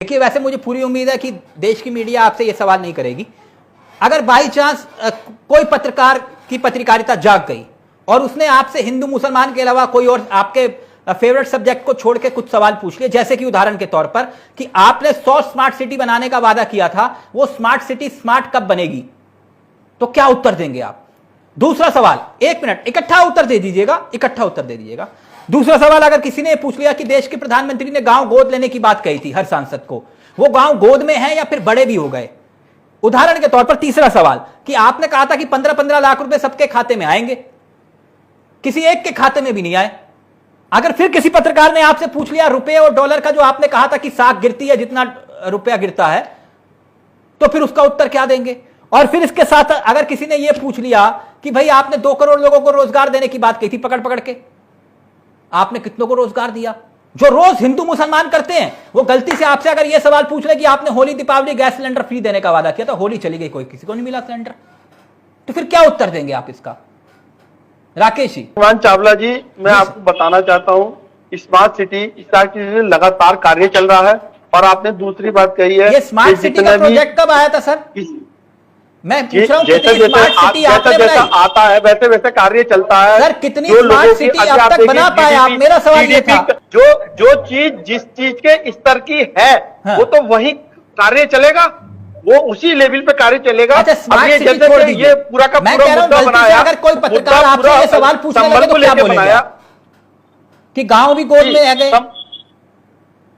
देखिए, वैसे मुझे पूरी उम्मीद है कि देश की मीडिया आपसे ये सवाल नहीं करेगी। अगर बाई चांस कोई पत्रकार की पत्रकारिता जाग गई और उसने आपसे हिंदू मुसलमान के अलावा कोई और आपके फेवरेट सब्जेक्ट को छोड़ के कुछ सवाल पूछ लिए, जैसे कि उदाहरण के तौर पर कि आपने 100 स्मार्ट सिटी बनाने का वादा किया था, वो स्मार्ट सिटी स्मार्ट कब बनेगी, तो क्या उत्तर देंगे आप? दूसरा सवाल, 1 मिनट, इकट्ठा उत्तर दे दीजिएगा। दूसरा सवाल, अगर किसी ने पूछ लिया कि देश के प्रधानमंत्री ने गांव गोद लेने की बात कही थी हर सांसद को, वो गांव गोद में है या फिर बड़े भी हो गए? उदाहरण के तौर पर तीसरा सवाल कि आपने कहा था कि 15-15 लाख रुपए सबके खाते में आएंगे, किसी एक के खाते में भी नहीं आए। अगर फिर किसी पत्रकार ने आपसे पूछ लिया रुपए और डॉलर का जो आपने कहा था कि साख गिरती है जितना रुपया गिरता है, तो फिर उसका उत्तर क्या देंगे? और फिर इसके साथ अगर किसी ने यह पूछ लिया कि भाई आपने 2 करोड़ लोगों को रोजगार देने की बात कही थी पकड़ पकड़ के, आपने कितनों को रोजगार दिया? जो रोज हिंदू मुसलमान करते हैं वो गलती से आपसे अगर यह सवाल पूछ ले कि आपने Holi Deepawali gas cylinder free देने का वादा किया था, होली चली गई, कोई किसी को नहीं मिला सिलेंडर, तो फिर क्या उत्तर देंगे आप इसका? राकेश जी। चावला जी, मैं आपको बताना चाहता हूं, स्मार्ट सिटी लगातार कार्य चल रहा है। और आपने दूसरी बात कही है, ये स्मार्ट सिटी का प्रोजेक्ट कब आया था सर? मैं पूछ रहा हूं, जैसे जैसा आता है वैसे वैसे कार्य चलता है। सर, कितनी स्मार्ट सिटी अब तक बना पाए आप? मेरा सवाल ये था, जो चीज जिस चीज के स्तर की है, हाँ, वो तो वही कार्य चलेगा, वो उसी लेवल पे कार्य चलेगा। अच्छा, स्मार्ट सिटी छोड़ दीजिए, ये पूरा का पूरा मुद्दा बनाया। अगर कोई पत्रकार आपसे ये सवाल पूछने लगे तो क्या बोलेंगे कि गांव भी गोद में है गए?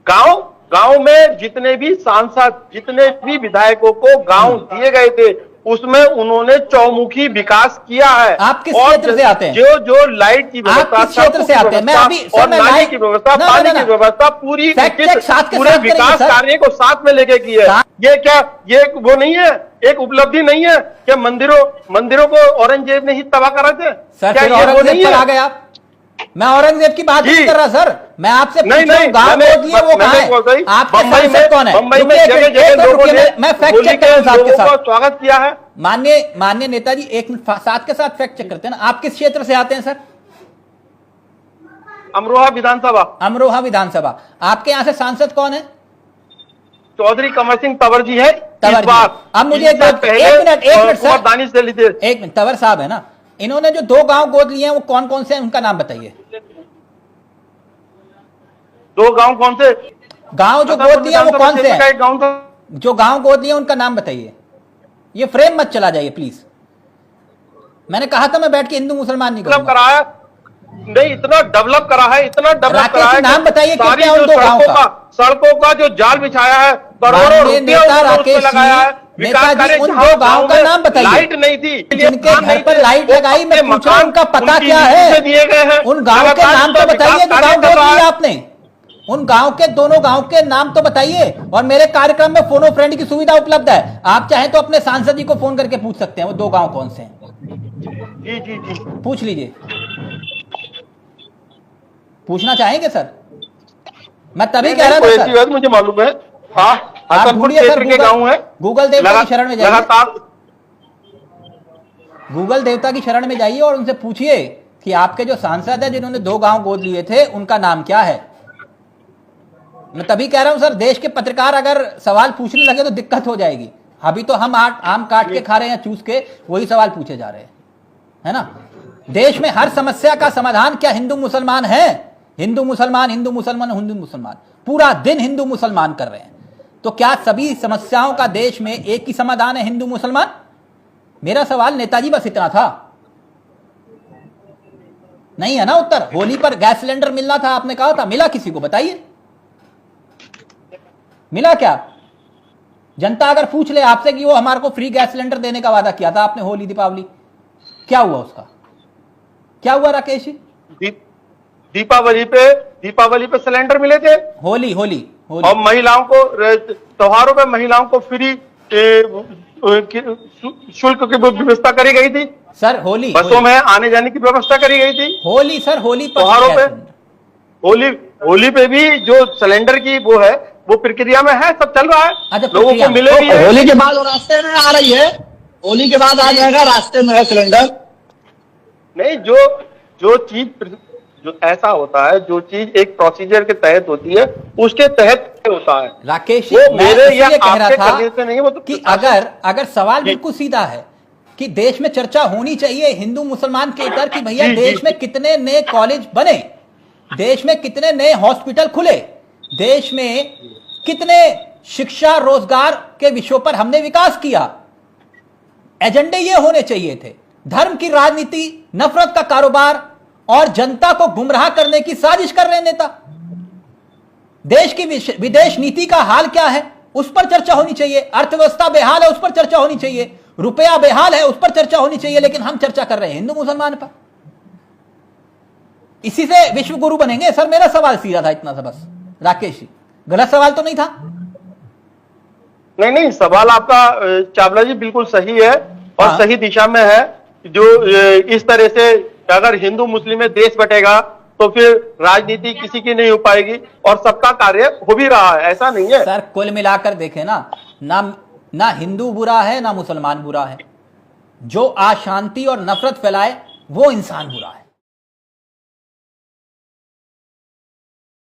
गांव में जितने भी सांसद, जितने भी विधायकों को गांव दिए गए थे, उसमें उन्होंने चौमुखी विकास किया है। आप किस क्षेत्र से आते हैं? जो लाइट की व्यवस्था, क्षेत्र से आते हैं? मैं अभी और नाली की व्यवस्था, पानी की व्यवस्था, पूरे विकास कार्य को साथ में लेके की है। ये क्या, ये वो नहीं है, एक उपलब्धि नहीं है कि मंदिरों को औरंगजेब ने ही तबाह करा थे? क्या ये वो नहीं है? आ गए आप? मैं औरंगजेब की बात नहीं कर रहा सर, मैं आपसे पूछ रहा हूं गांव गोद लिए वो कहां है? आपके सांसद कौन है? मुंबई में जगह लोगों ने मैं फैक्ट चेक कर रहा हूं साथ के साथ। स्वागत किया है। माननीय नेताजी, एक मिनट साथ के साथ फैक्ट चेक करते हैं ना। आप किस क्षेत्र से आते हैं सर? अमरोहा विधानसभा। अमरोहा विधानसभा। आपके यहाँ से सांसद कौन है? चौधरी कमर सिंह तंवर जी है। अब मुझे एक मिनट सर, एक मिनट, तंवर साहब है ना, इन्होंने जो 2 गांव गोद लिए हैं वो कौन कौन से हैं, उनका नाम बताइए। 2 गांव कौन से? गांव जो गोद लिए वो कौन से हैं? जो गांव गोद लिए उनका नाम बताइए। ये फ्रेम मत चला जाइए प्लीज। मैंने कहा था मैं बैठ के हिंदू मुसलमान नहीं करूंगा। नहीं, इतना डेवलप करा है, इतना डेवलप करा है। नाम बताइए क्या उन 2 गांवों का? सड़कों का जो जाल बिछाया है, करोड़ों रुपया लगाया है। नेताजी, उन 2 गांव का नाम बताइए। लाइट नहीं थी, जिनके घर पर लाइट लगाई, मैं पूछ रहा हूं उनका पता क्या है? दिए गए हैं। उन गांव के नाम तो बताइए जो गांव गोद लिया आपने। उन गांव के, दोनों गांव के नाम तो बताइए। और मेरे कार्यक्रम में फोन ऑफ फ्रेंड की सुविधा उपलब्ध है, आप चाहें तो अपने सांसद जी को फोन करके पूछ सकते हैं वो 2 गांव कौन से हैं। जी, पूछ लीजिए। पूछना चाहेंगे सर? मैं तभी कह रहा था सर, बात मुझे मालूम है। हाँ, क्षेत्र के गांव है। गूगल देवता की शरण में जाइए, गूगल देवता की शरण में जाइए और उनसे पूछिए कि आपके जो सांसद है जिन्होंने 2 गांव गोद लिए थे उनका नाम क्या है। मैं तभी कह रहा हूं सर, देश के पत्रकार अगर सवाल पूछने लगे तो दिक्कत हो जाएगी। अभी तो हम आम काट के खा रहे हैं, चूस के वही सवाल पूछे जा रहे हैं, है ना। देश में हर समस्या का समाधान क्या हिंदू मुसलमान है? हिंदू मुसलमान पूरा दिन हिंदू मुसलमान कर रहे हैं, तो क्या सभी समस्याओं का देश में एक ही समाधान है, हिंदू मुसलमान? मेरा सवाल नेताजी बस इतना था, नहीं है ना उत्तर। होली पर गैस सिलेंडर मिलना था, आपने कहा था, मिला किसी को? बताइए, मिला क्या? जनता अगर पूछ ले आपसे कि वो हमारे को फ्री गैस सिलेंडर देने का वादा किया था आपने होली दीपावली, क्या हुआ उसका? क्या हुआ राकेश जी? दीपावली पे सिलेंडर मिले थे। होली और महिलाओं को त्योहारों पे महिलाओं को फ्री शुल्क की व्यवस्था करी गई थी सर। बसों में आने जाने की व्यवस्था करी गई थी। होली त्योहारों पे, होली पे भी जो सिलेंडर की वो है, वो प्रक्रिया में है, सब चल रहा है। अच्छा, लोगों को मिले भी है। होली के बाद रास्ते में आ रही है, होली के बाद आ जाएगा, रास्ते में है सिलेंडर। नहीं, जो चीज जो ऐसा होता है, जो चीज एक प्रोसीजर के तहत होती है, उसके तहत होता है राकेश जी, वो मैं मेरे या इसलिए कह रहा आपके था करने से नहीं है, वो तो कि अगर सवाल बिल्कुल सीधा है कि देश में चर्चा होनी चाहिए हिंदू मुसलमान के ऊपर कि भैया देश में कितने नए कॉलेज बने, देश में कितने नए हॉस्पिटल खुले, देश में कितने शिक्षा रोजगार के विषयों पर हमने विकास किया, एजेंडे ये होने चाहिए थे। धर्म की राजनीति, नफरत का कारोबार और जनता को गुमराह करने की साजिश कर रहे नेता। देश की विदेश नीति का हाल क्या है उस पर चर्चा होनी चाहिए, अर्थव्यवस्था बेहाल है उस पर चर्चा होनी चाहिए, रुपया बेहाल है उस पर चर्चा होनी चाहिए, लेकिन हम चर्चा कर रहे हैं हिंदू मुसलमान पर। इसी से विश्व गुरु बनेंगे? सर मेरा सवाल सीधा था इतना सा बस। राकेश जी, गलत सवाल तो नहीं था? नहीं, सवाल आपका चावला जी बिल्कुल सही है और हाँ। सही दिशा में है। जो इस तरह से अगर हिंदू मुस्लिम में देश बटेगा तो फिर राजनीति किसी की नहीं हो पाएगी और सबका कार्य हो भी रहा है, ऐसा नहीं है। सर कुल मिलाकर देखें ना हिंदू बुरा है ना मुसलमान बुरा है, जो अशांति और नफरत फैलाए वो इंसान बुरा है।